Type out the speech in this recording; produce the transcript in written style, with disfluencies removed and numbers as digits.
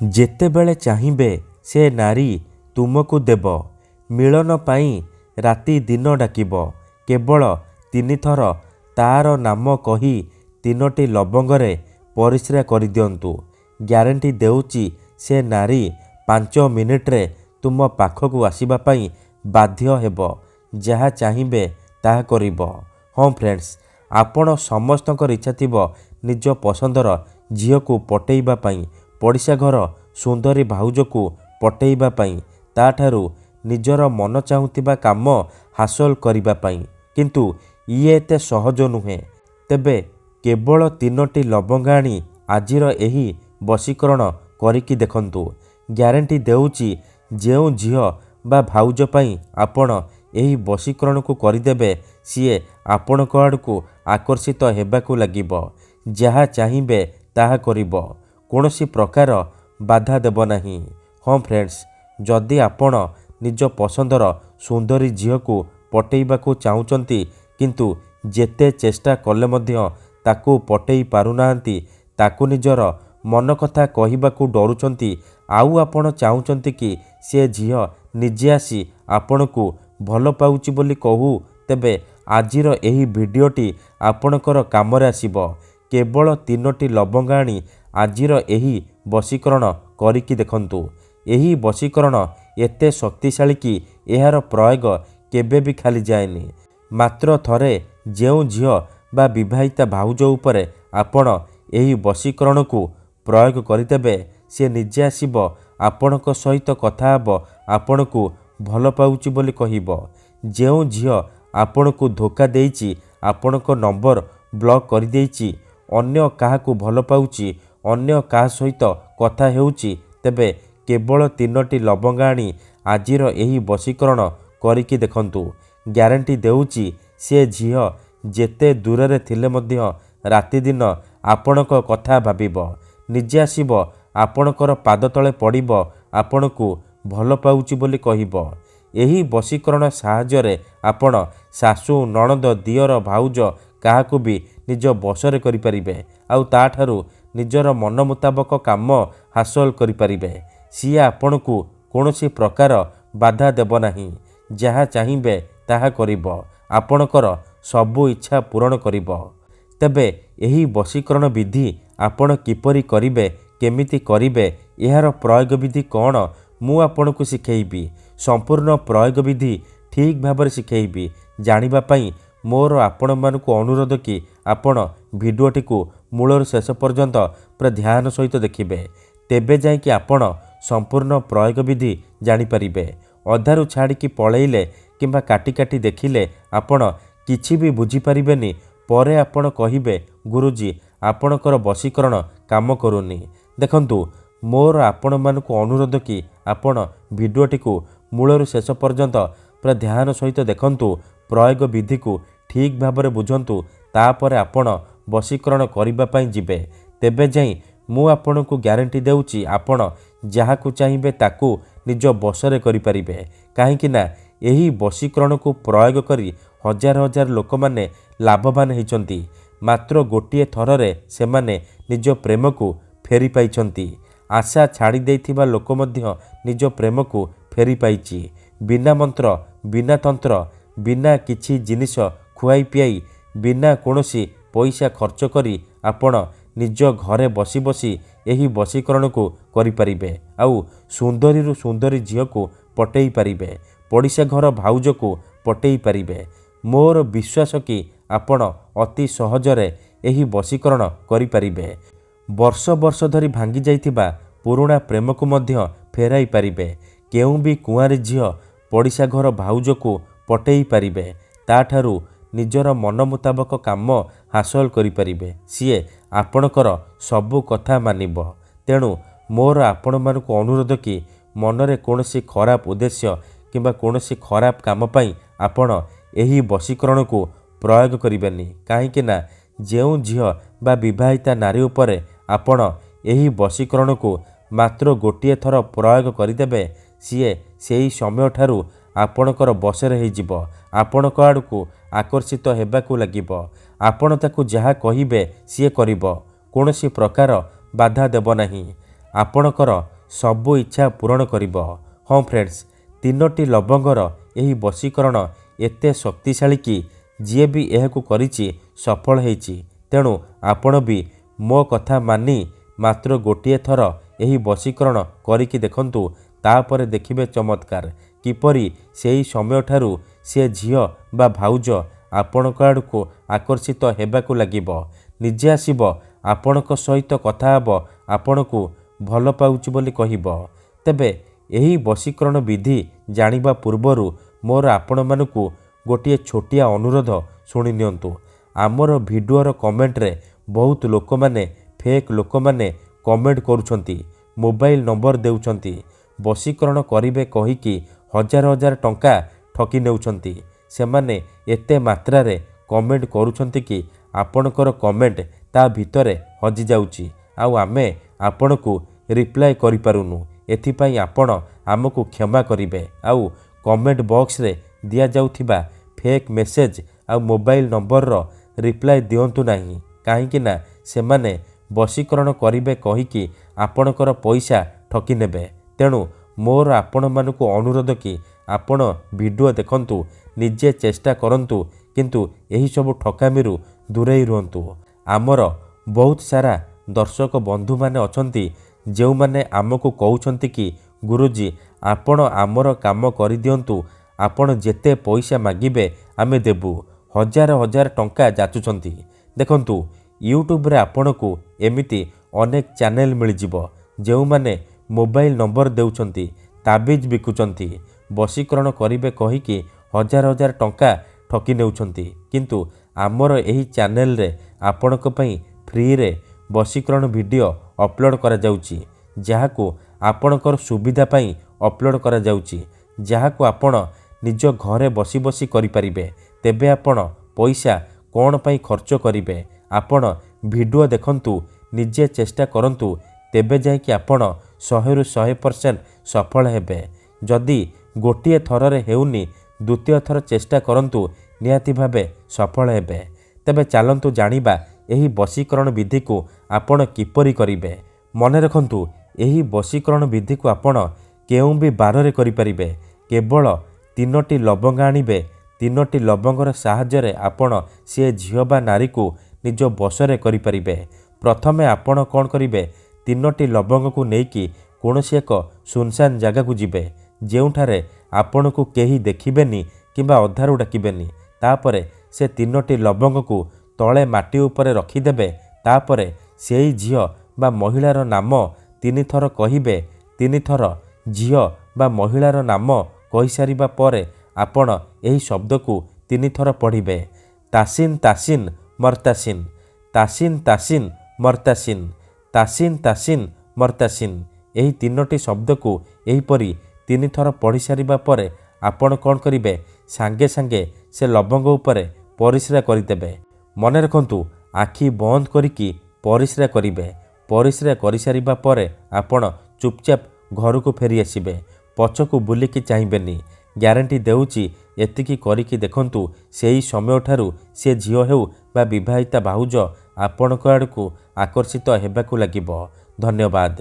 ଯେତେବେଳେ ଚାହିଁବେ ସେ ନାରୀ ତୁମକୁ ଦେବ। ମିଳନ ପାଇଁ ରାତି ଦିନ ଡାକିବ। କେବଳ 3 ଥର ତାର ନାମ କହି 3ଟି ଲବଙ୍ଗରେ ପରିସ୍ରା କରିଦିଅନ୍ତୁ। ଗ୍ୟାରେଣ୍ଟି ଦେଉଛି ସେ ନାରୀ 5 ମିନିଟ୍ରେ ତୁମ ପାଖକୁ ଆସିବା ପାଇଁ ବାଧ୍ୟ ହେବ। ଯାହା ଚାହିଁବେ ତାହା କରିବ। ହଁ ଫ୍ରେଣ୍ଡସ୍, ଆପଣ ସମସ୍ତଙ୍କର ଇଚ୍ଛା ଥିବ ନିଜ ପସନ୍ଦର ଝିଅକୁ ପଟେଇବା ପାଇଁ, ପଡ଼ିଶା ଘର ସୁନ୍ଦରୀ ଭାଉଜକୁ ପଟେଇବା ପାଇଁ, ତାଠାରୁ ନିଜର ମନ ଚାହୁଁଥିବା କାମ ହାସଲ କରିବା ପାଇଁ। କିନ୍ତୁ ଇଏ ଏତେ ସହଜ ନୁହେଁ। ତେବେ କେବଳ 3ଟି ଲବଙ୍ଗ ଆଣି ଆଜିର ଏହି ବଶୀକରଣ କରିକି ଦେଖନ୍ତୁ। ଗ୍ୟାରେଣ୍ଟି ଦେଉଛି ଯେଉଁ ଝିଅ ବା ଭାଉଜ ପାଇଁ ଆପଣ ଏହି ବଶୀକରଣକୁ କରିଦେବେ, ସିଏ ଆପଣଙ୍କ ଆଡ଼କୁ ଆକର୍ଷିତ ହେବାକୁ ଲାଗିବ। ଯାହା ଚାହିଁବେ ତାହା କରିବ। କୌଣସି ପ୍ରକାର ବାଧା ଦେବ ନାହିଁ। ହଁ ଫ୍ରେଣ୍ଡସ୍, ଯଦି ଆପଣ ନିଜ ପସନ୍ଦର ସୁନ୍ଦରୀ ଝିଅକୁ ପଟେଇବାକୁ ଚାହୁଁଛନ୍ତି କିନ୍ତୁ ଯେତେ ଚେଷ୍ଟା କଲେ ମଧ୍ୟ ତାକୁ ପଟେଇ ପାରୁନାହାନ୍ତି, ତାକୁ ନିଜର ମନ କଥା କହିବାକୁ ଡରୁଛନ୍ତି, ଆଉ ଆପଣ ଚାହୁଁଛନ୍ତି କି ସେ ଝିଅ ନିଜେ ଆସି ଆପଣଙ୍କୁ ଭଲ ପାଉଛି ବୋଲି କହୁ, ତେବେ ଆଜିର ଏହି ଭିଡ଼ିଓଟି ଆପଣଙ୍କର କାମରେ ଆସିବ। କେବଳ 3ଟି ଲବଙ୍ଗ ଆଣି ଆଜିର ଏହି ବଶୀକରଣ କରିକି ଦେଖନ୍ତୁ। ଏହି ବଶୀକରଣ ଏତେ ଶକ୍ତିଶାଳୀ କି ଏହାର ପ୍ରୟୋଗ କେବେ ବି ଖାଲି ଯାଏନି। ମାତ୍ର ଥରେ ଯେଉଁ ଝିଅ ବା ବିବାହିତା ଭାଉଜ ଉପରେ ଆପଣ ଏହି ବଶୀକରଣକୁ ପ୍ରୟୋଗ କରିଦେବେ, ସେ ନିଜେ ଆସିବ ଆପଣଙ୍କ ସହିତ କଥା ହେବ, ଆପଣଙ୍କୁ ଭଲ ପାଉଛି ବୋଲି କହିବ। ଯେଉଁ ଝିଅ ଆପଣଙ୍କୁ ଧୋକା ଦେଇଛି, ଆପଣଙ୍କ ନମ୍ବର ବ୍ଲକ୍ କରିଦେଇଛି, ଅନ୍ୟ କାହାକୁ ଭଲ ପାଉଛି, ଅନ୍ୟ କାହା ସହିତ କଥା ହେଉଛି, ତେବେ କେବଳ 3ଟି ଲବଙ୍ଗ ଆଣି ଆଜିର ଏହି ବଶୀକରଣ କରିକି ଦେଖନ୍ତୁ। ଗ୍ୟାରେଣ୍ଟି ଦେଉଛି ସେ ଝିଅ ଯେତେ ଦୂରରେ ଥିଲେ ମଧ୍ୟ ରାତିଦିନ ଆପଣଙ୍କ କଥା ଭାବିବ। ନିଜେ ଆସିବ ଆପଣଙ୍କର ପାଦ ତଳେ ପଡ଼ିବ, ଆପଣଙ୍କୁ ଭଲ ପାଉଛି ବୋଲି କହିବ। ଏହି ବଶୀକରଣ ସାହାଯ୍ୟରେ ଆପଣ ଶାଶୁ, ନଣନ୍ଦ, ଦିଅର, ଭାଉଜ କାହାକୁ ବି ନିଜ ବଶରେ କରିପାରିବେ, ଆଉ ତାଠାରୁ ନିଜର ମନ ମୁତାବକ କାମ ହାସଲ କରିପାରିବେ। ସିଏ ଆପଣଙ୍କୁ କୌଣସି ପ୍ରକାର ବାଧା ଦେବ ନାହିଁ। ଯାହା ଚାହିଁବେ ତାହା କରିବ। ଆପଣଙ୍କର ସବୁ ଇଚ୍ଛା ପୂରଣ କରିବ। ତେବେ ଏହି ବଶୀକରଣ ବିଧି ଆପଣ କିପରି କରିବେ, କେମିତି କରିବେ, ଏହାର ପ୍ରୟୋଗ ବିଧି କ'ଣ, ମୁଁ ଆପଣଙ୍କୁ ଶିଖେଇବି। ସମ୍ପୂର୍ଣ୍ଣ ପ୍ରୟୋଗ ବିଧି ଠିକ୍ ଭାବରେ ଶିଖେଇବି। ଜାଣିବା ପାଇଁ ମୋର ଆପଣମାନଙ୍କୁ ଅନୁରୋଧ କି ଆପଣ ଭିଡ଼ିଓଟିକୁ ମୂଳରୁ ଶେଷ ପର୍ଯ୍ୟନ୍ତ ପୁରା ଧ୍ୟାନ ସହିତ ଦେଖିବେ। ତେବେ ଯାଇକି ଆପଣ ସମ୍ପୂର୍ଣ୍ଣ ପ୍ରୟୋଗ ବିଧି ଜାଣିପାରିବେ। ଅଧାରୁ ଛାଡ଼ିକି ପଳେଇଲେ କିମ୍ବା କାଟି କାଟି ଦେଖିଲେ ଆପଣ କିଛି ବି ବୁଝିପାରିବେନି। ପରେ ଆପଣ କହିବେ, ଗୁରୁଜୀ ଆପଣଙ୍କର ବଶୀକରଣ କାମ କରୁନି। ଦେଖନ୍ତୁ, ମୋର ଆପଣମାନଙ୍କୁ ଅନୁରୋଧ କି ଆପଣ ଭିଡ଼ିଓଟିକୁ ମୂଳରୁ ଶେଷ ପର୍ଯ୍ୟନ୍ତ ପୁରା ଧ୍ୟାନ ସହିତ ଦେଖନ୍ତୁ। ପ୍ରୟୋଗ ବିଧିକୁ ଠିକ୍ ଭାବରେ ବୁଝନ୍ତୁ। ତାପରେ ଆପଣ ବଶୀକରଣ କରିବା ପାଇଁ ଯିବେ। ତେବେ ଯାଇ ମୁଁ ଆପଣଙ୍କୁ ଗ୍ୟାରେଣ୍ଟି ଦେଉଛି ଆପଣ ଯାହାକୁ ଚାହିଁବେ ତାକୁ ନିଜ ବଶରେ କରିପାରିବେ। କାହିଁକି ନା ଏହି ବଶୀକରଣକୁ ପ୍ରୟୋଗ କରି ହଜାର ହଜାର ଲୋକମାନେ ଲାଭବାନ ହୋଇଛନ୍ତି। ମାତ୍ର ଗୋଟିଏ ଥରରେ ସେମାନେ ନିଜ ପ୍ରେମକୁ ଫେରି ପାଇଛନ୍ତି। ଆଶା ଛାଡ଼ି ଦେଇଥିବା ଲୋକ ମଧ୍ୟ ନିଜ ପ୍ରେମକୁ ଫେରି ପାଇଛି। ବିନା ମନ୍ତ୍ର, ବିନା ତନ୍ତ୍ର, ବିନା କିଛି ଜିନିଷ ଖୁଆଇ ପିଆଇ, ବିନା କୌଣସି ପଇସା ଖର୍ଚ୍ଚ କରି ଆପଣ ନିଜ ଘରେ ବସି ବସି ଏହି ବଶୀକରଣକୁ କରିପାରିବେ। ଆଉ ସୁନ୍ଦରୀରୁ ସୁନ୍ଦରୀ ଝିଅକୁ ପଟେଇ ପାରିବେ, ପଡ଼ିଶା ଘର ଭାଉଜକୁ ପଟେଇ ପାରିବେ। ମୋର ବିଶ୍ୱାସ କି ଆପଣ ଅତି ସହଜରେ ଏହି ବଶୀକରଣ କରିପାରିବେ। ବର୍ଷ ବର୍ଷ ଧରି ଭାଙ୍ଗି ଯାଇଥିବା ପୁରୁଣା ପ୍ରେମକୁ ମଧ୍ୟ ଫେରାଇ ପାରିବେ। କେଉଁ ବି କୁଆଁରୀ ଝିଅ ପଡ଼ିଶା ଘର ଭାଉଜକୁ ପଟେଇ ପାରିବେ, ତାଠାରୁ ନିଜର ମନ ମୁତାବକ କାମ ହାସଲ କରିପାରିବେ। ସିଏ ଆପଣଙ୍କର ସବୁ କଥା ମାନିବ। ତେଣୁ ମୋର ଆପଣମାନଙ୍କୁ ଅନୁରୋଧ କି ମନରେ କୌଣସି ଖରାପ ଉଦ୍ଦେଶ୍ୟ କିମ୍ବା କୌଣସି ଖରାପ କାମ ପାଇଁ ଆପଣ ଏହି ବଶୀକରଣକୁ ପ୍ରୟୋଗ କରିବେନି। କାହିଁକି ନା ଯେଉଁ ଝିଅ ବା ବିବାହିତା ନାରୀ ଉପରେ ଆପଣ ଏହି ବଶୀକରଣକୁ ମାତ୍ର ଗୋଟିଏ ଥର ପ୍ରୟୋଗ କରିଦେବେ, ସିଏ ସେହି ସମୟଠାରୁ ଆପଣଙ୍କର ବଶରେ ହୋଇଯିବ। ଆପଣଙ୍କ ଆଡ଼କୁ ଆକର୍ଷିତ ହେବାକୁ ଲାଗିବ। ଆପଣ ତାକୁ ଯାହା କହିବେ ସିଏ କରିବ। କୌଣସି ପ୍ରକାର ବାଧା ଦେବ ନାହିଁ। ଆପଣଙ୍କର ସବୁ ଇଚ୍ଛା ପୂରଣ କରିବ। ହଁ ଫ୍ରେଣ୍ଡସ୍, 3ଟି ଲବଙ୍ଗର ଏହି ବଶୀକରଣ ଏତେ ଶକ୍ତିଶାଳୀ କି ଯିଏ ବି ଏହାକୁ କରିଛି ସଫଳ ହେଇଛି। ତେଣୁ ଆପଣ ବି ମୋ କଥା ମାନି ମାତ୍ର ଗୋଟିଏ ଥର ଏହି ବଶୀକରଣ କରିକି ଦେଖନ୍ତୁ। ତାପରେ ଦେଖିବେ ଚମତ୍କାର କିପରି ସେହି ସମୟଠାରୁ ସେ ଝିଅ ବା ଭାଉଜ ଆପଣଙ୍କ ଆଡ଼କୁ ଆକର୍ଷିତ ହେବାକୁ ଲାଗିବ। ନିଜେ ଆସିବ, ଆପଣଙ୍କ ସହିତ କଥା ହେବ, ଆପଣଙ୍କୁ ଭଲ ପାଉଛି ବୋଲି କହିବ। ତେବେ ଏହି ବଶୀକରଣ ବିଧି ଜାଣିବା ପୂର୍ବରୁ ମୋର ଆପଣମାନଙ୍କୁ ଗୋଟିଏ ଛୋଟିଆ ଅନୁରୋଧ ଶୁଣି ନିଅନ୍ତୁ। ଆମର ଭିଡ଼ିଓର କମେଣ୍ଟରେ ବହୁତ ଲୋକମାନେ ଫେକ୍ ଲୋକମାନେ କମେଣ୍ଟ କରୁଛନ୍ତି, ମୋବାଇଲ ନମ୍ବର ଦେଉଛନ୍ତି, ବଶୀକରଣ କରିବେ କହିକି ହଜାର ହଜାର ଟଙ୍କା ଠକି ନେଉଛନ୍ତି। ସେମାନେ ଏତେ ମାତ୍ରାରେ କମେଣ୍ଟ କରୁଛନ୍ତି କି ଆପଣଙ୍କର କମେଣ୍ଟ ତା ଭିତରେ ହଜିଯାଉଛି, ଆଉ ଆମେ ଆପଣଙ୍କୁ ରିପ୍ଲାଏ କରିପାରୁନୁ। ଏଥିପାଇଁ ଆପଣ ଆମକୁ କ୍ଷମା କରିବେ। ଆଉ କମେଣ୍ଟ ବକ୍ସରେ ଦିଆଯାଉଥିବା ଫେକ୍ ମେସେଜ ଆଉ ମୋବାଇଲ ନମ୍ବରର ରିପ୍ଲାଏ ଦିଅନ୍ତୁ ନାହିଁ, କାହିଁକି ନା ସେମାନେ ବଶୀକରଣ କରିବେ କହିକି ଆପଣଙ୍କର ପଇସା ଠକି ନେବେ। ତେଣୁ ମୋର ଆପଣମାନଙ୍କୁ ଅନୁରୋଧ କି ଆପଣ ଭିଡ଼ିଓ ଦେଖନ୍ତୁ, ନିଜେ ଚେଷ୍ଟା କରନ୍ତୁ, କିନ୍ତୁ ଏହିସବୁ ଠକାମିରୁ ଦୂରେଇ ରୁହନ୍ତୁ। ଆମର ବହୁତ ସାରା ଦର୍ଶକ ବନ୍ଧୁମାନେ ଅଛନ୍ତି ଯେଉଁମାନେ ଆମକୁ କହୁଛନ୍ତି କି ଗୁରୁଜୀ ଆପଣ ଆମର କାମ କରିଦିଅନ୍ତୁ, ଆପଣ ଯେତେ ପଇସା ମାଗିବେ ଆମେ ଦେବୁ, ହଜାର ହଜାର ଟଙ୍କା ଯାଚୁଛନ୍ତି। ଦେଖନ୍ତୁ, ୟୁଟ୍ୟୁବରେ ଆପଣଙ୍କୁ ଏମିତି ଅନେକ ଚ୍ୟାନେଲ ମିଳିଯିବ ଯେଉଁମାନେ ମୋବାଇଲ ନମ୍ବର ଦେଉଛନ୍ତି, ତାବିଜ ବିକୁଛନ୍ତି, ବଶୀକରଣ କରିବେ କହିକି ହଜାର ହଜାର ଟଙ୍କା ଠକି ନେଉଛନ୍ତି। କିନ୍ତୁ ଆମର ଏହି ଚ୍ୟାନେଲରେ ଆପଣଙ୍କ ପାଇଁ ଫ୍ରିରେ ବଶୀକରଣ ଭିଡ଼ିଓ ଅପଲୋଡ଼ କରାଯାଉଛି, ଯାହାକୁ ଆପଣଙ୍କର ସୁବିଧା ପାଇଁ ଅପଲୋଡ଼ କରାଯାଉଛି, ଯାହାକୁ ଆପଣ ନିଜ ଘରେ ବସି ବସି କରିପାରିବେ। ତେବେ ଆପଣ ପଇସା କ'ଣ ପାଇଁ ଖର୍ଚ୍ଚ କରିବେ? ଆପଣ ଭିଡ଼ିଓ ଦେଖନ୍ତୁ, ନିଜେ ଚେଷ୍ଟା କରନ୍ତୁ, ତେବେ ଯାଇକି ଆପଣ 100ରୁ 100% ସଫଳ ହେବେ। ଯଦି ଗୋଟିଏ ଥରରେ ହେଉନି, ଦ୍ୱିତୀୟ ଥର ଚେଷ୍ଟା କରନ୍ତୁ, ନିହାତି ଭାବେ ସଫଳ ହେବେ। ତେବେ ଚାଲନ୍ତୁ ଜାଣିବା ଏହି ବଶୀକରଣ ବିଧିକୁ ଆପଣ କିପରି କରିବେ। ମନେ ରଖନ୍ତୁ, ଏହି ବଶୀକରଣ ବିଧିକୁ ଆପଣ କେଉଁ ବି ବାରରେ କରିପାରିବେ। କେବଳ 3ଟି ଲବଙ୍ଗ ଆଣିବେ। 3ଟି ଲବଙ୍ଗର ସାହାଯ୍ୟରେ ଆପଣ ସେ ଝିଅ ବା ନାରୀକୁ ନିଜ ବଶରେ କରିପାରିବେ। ପ୍ରଥମେ ଆପଣ କ'ଣ କରିବେ, 3ଟି ଲବଙ୍ଗକୁ ନେଇକି କୌଣସି ଏକ ସୁନସାନ ଜାଗାକୁ ଯିବେ, ଯେଉଁଠାରେ ଆପଣଙ୍କୁ କେହି ଦେଖିବେନି କିମ୍ବା ଅଧାରୁ ଡାକିବେନି। ତାପରେ ସେ 3ଟି ଲବଙ୍ଗକୁ ତଳେ ମାଟି ଉପରେ ରଖିଦେବେ। ତାପରେ ସେଇ ଝିଅ ବା ମହିଳାର ନାମ 3 ଥର କହିବେ। 3 ଥର ଝିଅ ବା ମହିଳାର ନାମ କହିସାରିବା ପରେ ଆପଣ ଏହି ଶବ୍ଦକୁ 3 ଥର ପଢ଼ିବେ। ତାସିନ ତାସିନ ମର୍ତାସିନ, ତାସିନ ତାସିନ ମର୍ତାସିନ, ତାସିନ ତାସିନ ମର୍ତାସିନ। ଏହି 3ଟି ଶବ୍ଦକୁ ଏହିପରି 3 ଥର ପଢ଼ି ସାରିବା ପରେ ଆପଣ କ'ଣ କରିବେ, ସାଙ୍ଗେ ସାଙ୍ଗେ ସେ ଲବଙ୍ଗ ଉପରେ ପରିସ୍ରା କରିଦେବେ। ମନେ ରଖନ୍ତୁ, ଆଖି ବନ୍ଦ କରିକି ପରିସ୍ରା କରିବେ। ପରିସ୍ରା କରିସାରିବା ପରେ ଆପଣ ଚୁପଚାପ ଘରକୁ ଫେରି ଆସିବେ, ପଛକୁ ବୁଲିକି ଚାହିଁବେନି। ଗ୍ୟାରେଣ୍ଟି ଦେଉଛି, ଏତିକି କରିକି ଦେଖନ୍ତୁ, ସେହି ସମୟଠାରୁ ସେ ଝିଅ ହେଉ ବା ବିବାହିତା ଭାଉଜ ଆପଣଙ୍କ ଆଡ଼କୁ ଆକର୍ଷିତ ହେବାକୁ ଲାଗିବ। ଧନ୍ୟବାଦ।